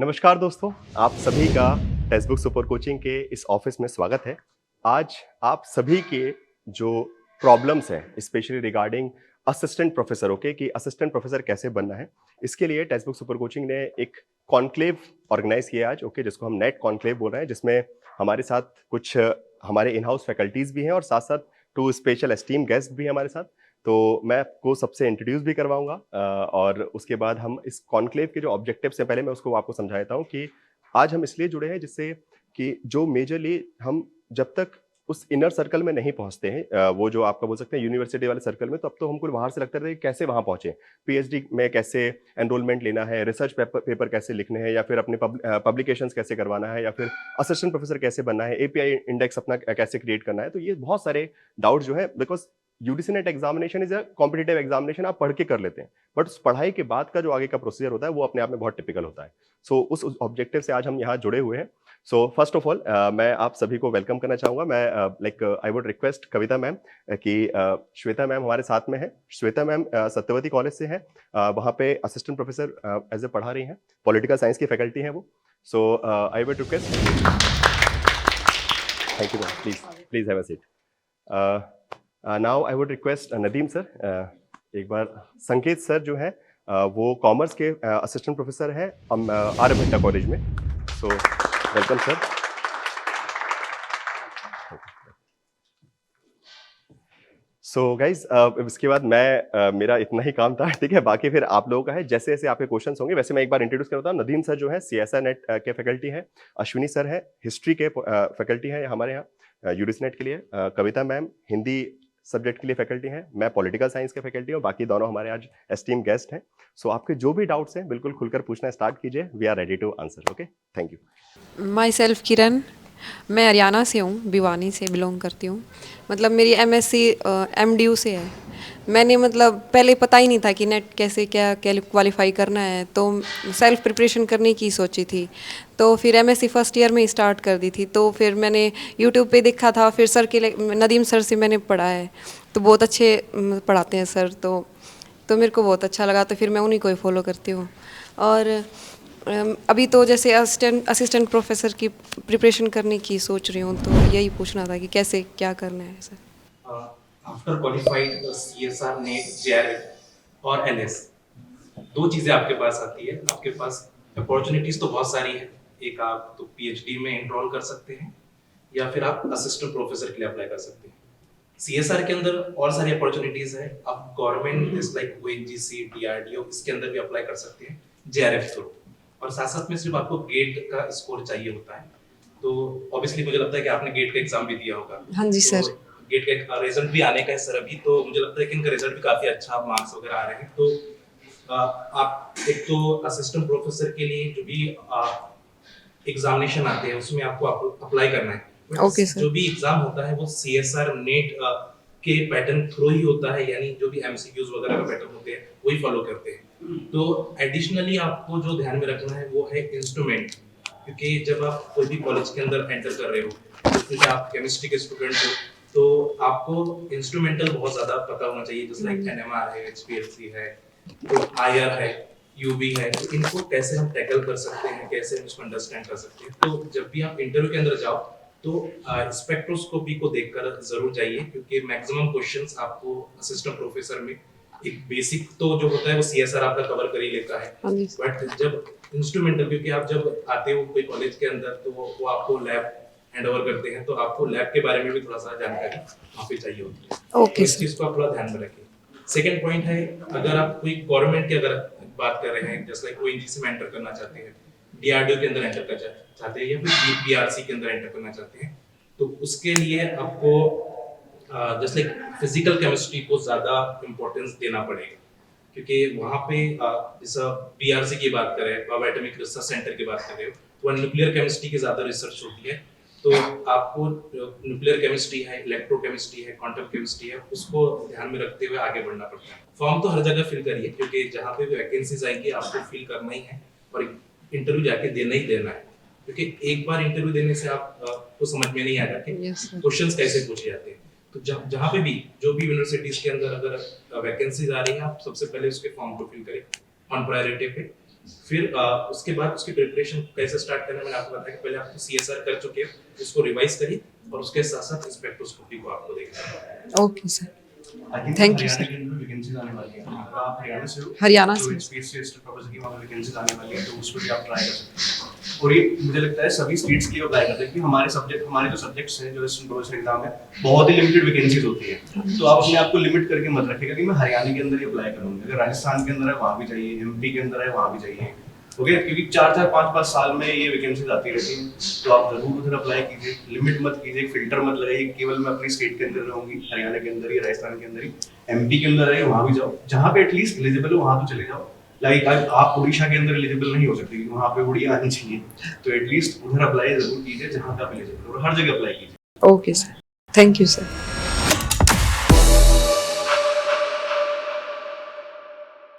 नमस्कार दोस्तों, आप सभी का टेक्स्ट बुक सुपर कोचिंग के इस ऑफिस में स्वागत है। आज आप सभी के जो प्रॉब्लम्स हैं, स्पेशली रिगार्डिंग असिस्टेंट प्रोफेसर कि असिस्टेंट प्रोफेसर कैसे बनना है, इसके लिए टेक्स्ट बुक सुपर कोचिंग ने एक कॉन्क्लेव ऑर्गेनाइज किया आज, जिसको हम नेट कॉन्क्लेव बोल रहे हैं, जिसमें हमारे साथ कुछ हमारे इन हाउस फैकल्टीज भी हैं और साथ साथ 2 स्पेशल एस्टीम गेस्ट भी हैं हमारे साथ। तो मैं आपको सबसे इंट्रोड्यूस भी करवाऊंगा और उसके बाद हम इस कॉन्क्लेव के जो ऑब्जेक्टिव्स हैं, पहले मैं उसको आपको समझा देता हूँ कि आज हम इसलिए जुड़े हैं जिससे कि जो मेजरली हम जब तक उस इनर सर्कल में नहीं पहुंचते हैं, वो जो आपका बोल सकते हैं यूनिवर्सिटी वाले सर्कल में, तब तो हमको बाहर से लगता था कि कैसे वहां पहुंचे, पीएचडी में कैसे एनरोलमेंट लेना है, रिसर्च पेपर कैसे लिखने हैं, या फिर अपने पब्लिकेशंस कैसे करवाना है, या फिर असिस्टेंट प्रोफेसर कैसे बनना है, एपीआई इंडेक्स अपना कैसे क्रिएट करना है। तो ये बहुत सारे डाउट जो है, because UGC net examination is a competitive examination, आप पढ़ के कर लेते हैं, बट उस पढ़ाई के बाद का जो आगे का प्रोसीजर होता है वो अपने आप में बहुत टिपिकल होता है। सो उस ऑब्जेक्टिव से आज हम यहाँ जुड़े हुए हैं। सो फर्स्ट ऑफ ऑल मैं आप सभी को वेलकम करना चाहूँगा। मैं आई वुड रिक्वेस्ट कविता मैम कि श्वेता मैम हमारे साथ में है। श्वेता मैम सत्यवती कॉलेज से है, वहाँ पे असिस्टेंट प्रोफेसर एज ए पढ़ा रही हैं, पॉलिटिकल साइंस की फैकल्टी हैं वो। So I would request, thank you ma'am, please please have a seat. Now I would request Nadeem sir, एक बार संकेत सर जो है वो कॉमर्स के असिस्टेंट प्रोफेसर है आर्यभट्टा कॉलेज में। So welcome sir. So guys इसके बाद मैं मेरा इतना ही काम था, ठीक है, बाकी फिर आप लोगों का है, जैसे जैसे आपके क्वेश्चंस होंगे वैसे मैं एक बार इंट्रोड्यूस करता हूँ। नदीम सर जो है सीएसआर नेट के फैकल्टी है, अश्विनी सर है हिस्ट्री के फैकल्टी है हमारे यहाँ यूजीसी नेट के लिए, कविता मैम हिंदी सब्जेक्ट के लिए फैकल्टी हैं, मैं पॉलिटिकल साइंस के फैकल्टी हूँ, बाकी दोनों हमारे आज एस्टीम गेस्ट हैं। सो आपके जो भी डाउट्स हैं बिल्कुल खुलकर पूछना स्टार्ट कीजिए, we are ready to answer. Okay, thank you. Myself Kiran, मैं हरियाणा से हूँ, भिवानी से बिलोंग करती हूँ। मतलब मेरी एमएससी एमडीयू से है। मैंने मतलब पहले पता ही नहीं था कि नेट कैसे क्या क्वालिफाई करना है, तो सेल्फ प्रिपरेशन करने की सोची थी। तो फिर एमएससी फर्स्ट ईयर में स्टार्ट कर दी थी। तो फिर मैंने यूट्यूब पे देखा था, फिर सर के नदीम सर से मैंने पढ़ा है, तो बहुत अच्छे पढ़ाते हैं सर। तो मेरे को बहुत अच्छा लगा, तो फिर मैं उन्हीं को ही फॉलो करती हूँ। और अभी तो जैसे असिस्टेंट प्रोफेसर की प्रिपरेशन करने की सोच रही हूँ, तो यही पूछना था कि कैसे क्या करना है sir. After qualified CSR net JRF और एलएस, दो चीजें आपके पास आती है। आपके पास अपॉर्चुनिटीज तो बहुत सारी है। एक, आप तो पीएचडी में एनरोल कर सकते हैं, या फिर आप असिस्टेंट प्रोफेसर के लिए अप्लाई कर सकते हैं। सीएसआर के अंदर और सारी अपॉर्चुनिटीज है। आप government is like ONGC, DRDO, इसके अंदर भी अप्लाई कर सकते हैं जेआरएफ थ्रू। और साथ साथ में सिर्फ आपको गेट का स्कोर चाहिए होता है। तो ऑब्वियसली मुझे लगता है कि आपने गेट का एग्जाम भी दिया होगा। हाँ जी सर। तो गेट का रिजल्ट भी आने का है सर अभी, तो मुझे लगता है कि इनका रिजल्ट भी काफी अच्छा, मार्क्स वगैरह आ रहे हैं। तो आप एक तो असिस्टेंट प्रोफेसर के लिए जो भी एग्जामिनेशन आते हैं उसमें आपको अप्लाई करना है। Okay sir. जो भी एग्जाम होता है वो सीएसआर नेट के पैटर्न थ्रू ही होता है, यानी जो भी एमसीक्यूज वगैरह का पैटर्न होते हैं वही फॉलो करते हैं। तो एडिशनली आपको जो ध्यान में रखना है वो है इंस्ट्रूमेंट, क्योंकि जब आप कोई भी कॉलेज के अंदर एंटर कर रहे हो, क्योंकि आप केमिस्ट्री के स्टूडेंट हो, तो आपको इंस्ट्रूमेंटल बहुत ज्यादा पता होना चाहिए, जैसे लाइक एनएमआर है, एचपीएलसी है, तो आईआर है, यूबी है। तो इनको कैसे हम टैकल कर सकते हैं, कैसे हम इसको अंडरस्टैंड कर सकते हैं। तो जब भी आप इंटरव्यू के अंदर जाओ तो स्पेक्ट्रोस्कोपी को देखकर जरूर जाइए, क्योंकि मैक्सिमम क्वेश्चंस आपको असिस्टेंट प्रोफेसर में एक बेसिक तो जो होता है वो सीएसआर आपका कवर कर ही लेता है, बट जब इंस्ट्रूमेंटल, क्योंकि आप जब आते हो कोई कॉलेज के अंदर तो वो आपको लैब हैंड ओवर करते हैं, तो आपको लैब के बारे में भी थोड़ा सा जानकारी वहाँ पे चाहिए होती है। ओके तो इस चीज को आप थोड़ा ध्यान में रखिए। सेकेंड पॉइंट है, अगर आप कोई गवर्नमेंट की अगर बात कर रहे हैं, जैसे लाइक ओएनजीसी में एंटर करना चाहते हैं, डीआरडीओ के अंदर एंटर करना चाहते हैं, या फिर बीआरसी के अंदर एंटर करना चाहते हैं, तो उसके लिए आपको जैसे लाइक फिजिकल केमिस्ट्री को ज्यादा इंपॉर्टेंस देना पड़ेगा, क्योंकि वहाँ पे जैसा बीआरसी की बात करें, बायो एटॉमिक रिसर्च सेंटर की बात करें, तो न्यूक्लियर केमिस्ट्री की ज्यादा रिसर्च होती है। तो आपको न्यूक्लियर केमिस्ट्री है, इलेक्ट्रोकेमिस्ट्री है, क्वांटम केमिस्ट्री है, उसको ध्यान में रखते हुए आगे बढ़ना पड़ता है। फॉर्म तो हर जगह फिल करिए, क्योंकि जहाँ पे भी वैकेंसीज आएंगी आपको फिल करना ही है और इंटरव्यू जाके देना ही देना है, क्योंकि एक बार इंटरव्यू देने से आपको समझ में नहीं आएगा कि क्वेश्चंस कैसे पूछे जाते हैं। तो जहाँ पे भी जो भी यूनिवर्सिटीज के अंदर अगर वैकेंसीज आ रही है, आप सबसे पहले उसके फॉर्म को फिल करें ऑन प्रायोरिटी पे, फिर उसके बाद उसकी प्रिपरेशन कैसे स्टार्ट करना है, मैंने आपको बताया कि पहले आप CSR कर चुके हैं, उसको रिवाइज करिए और उसके साथ साथ स्पेक्ट्रोस्कोपी को आपको देखना है। Okay sir. I think Thank you, Haryana sir. के अंदर वैकेंसीज आने वाली है। आप हरियाणा से हो? हरियाणा तो से। HPSC असिस्टेंट प्रोफेसर की वहाँ पे वैकेंसीज आने वाली है, तो उसको भी आप ट्राई कर सकते हैं। और ये मुझे लगता है सभी स्टेट्स के लिए अप्लाई करते हैं कि हमारे जो सब्जेक्ट्स हैं, जो असिस्टेंट प्रोफेसर एग्जाम है, बहुत ही लिमिटेड वैकेंसीज होती है। तो आप अपने आप को लिमिट करके मत रखिएगा कि मैं हरियाणा के अंदर ही अप्लाई करूंगा। अगर राजस्थान के अंदर है वहाँ भी जाइए, MP के अंदर है वहाँ भी जाइए। ओके, क्योंकि 4-4, 5-5 साल में ये वैकेंसीज आती रहती हैं, तो आप जरूर उधर अप्लाई कीजिए। लिमिट मत कीजिए, फिल्टर मत लगाइए केवल मैं अपनी स्टेट के अंदर रहूंगी, हरियाणा के अंदर ही, राजस्थान के अंदर ही, MP के अंदर है वहाँ भी जाओ। जहाँ पे एटलीस्ट एलिजिबल हो वहाँ तो चले जाओ। लाइक आप उड़ीसा के अंदर एलिजिबल नहीं हो सकते क्योंकि वहाँ पे उड़िया आनी चाहिए, तो एटलीस्ट उधर अप्लाई जरूर कीजिए जहाँ पे आप एलिजिबल हो, और हर जगह अप्लाई कीजिए। Okay sir, thank you sir.